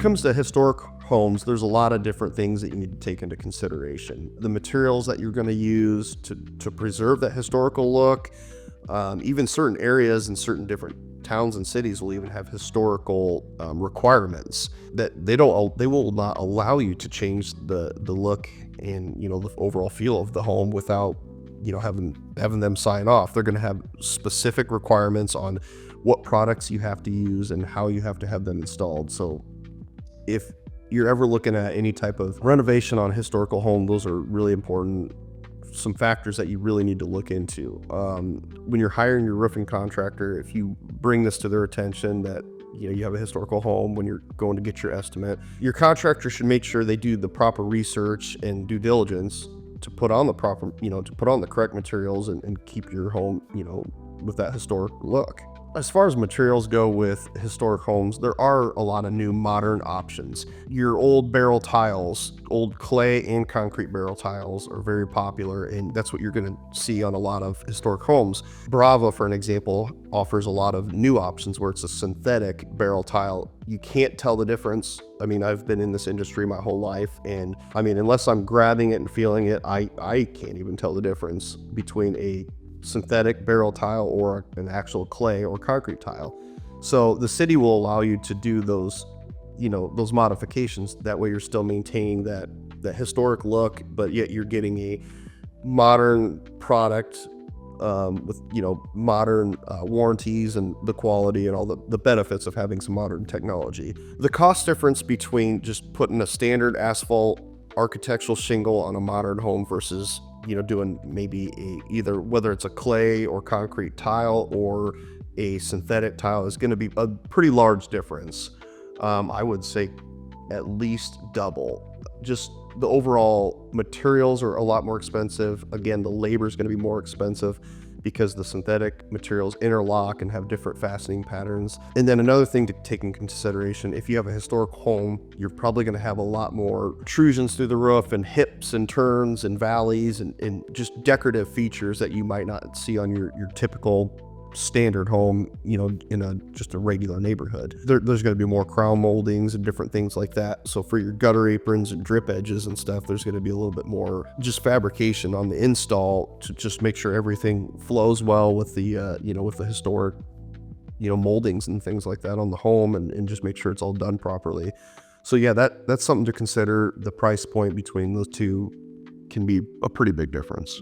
comes to historic homes, there's a lot of different things that you need to take into consideration. The materials that you're going to use to preserve that historical look, even certain areas and certain different towns and cities will even have historical requirements that they will not allow you to change the look and the overall feel of the home without having them sign off. They're going to have specific requirements on what products you have to use and how you have to have them installed. So if you're ever looking at any type of renovation on a historical home, those are really important. Some factors that you really need to look into. When you're hiring your roofing contractor, if you bring this to their attention that you have a historical home when you're going to get your estimate, your contractor should make sure they do the proper research and due diligence to put on the proper, to put on the correct materials and keep your home, with that historic look. As far as materials go with historic homes, there are a lot of new modern options. Your old barrel tiles, old clay and concrete barrel tiles are very popular, and that's what you're going to see on a lot of historic homes. Brava, for an example, offers a lot of new options where it's a synthetic barrel tile. You can't tell the difference. I mean, I've been in this industry my whole life, and unless I'm grabbing it and feeling it, I can't even tell the difference between a synthetic barrel tile or an actual clay or concrete tile. So the city will allow you to do those modifications. That way you're still maintaining that historic look, but yet you're getting a modern product with modern warranties and the quality and all the benefits of having some modern technology. The cost difference between just putting a standard asphalt architectural shingle on a modern home versus doing maybe either whether it's a clay or concrete tile or a synthetic tile is going to be a pretty large difference. I would say at least double. Just the overall materials are a lot more expensive. Again, the labor is going to be more expensive because the synthetic materials interlock and have different fastening patterns. And then another thing to take in consideration, if you have a historic home, you're probably going to have a lot more protrusions through the roof and hips and turns and valleys and just decorative features that you might not see on your typical standard home, in just a regular neighborhood. There's going to be more crown moldings and different things like that. So for your gutter aprons and drip edges and stuff, there's going to be a little bit more just fabrication on the install to just make sure everything flows well with the with the historic moldings and things like that on the home, and just make sure it's all done properly. So yeah, that's something to consider. The price point between those two can be a pretty big difference.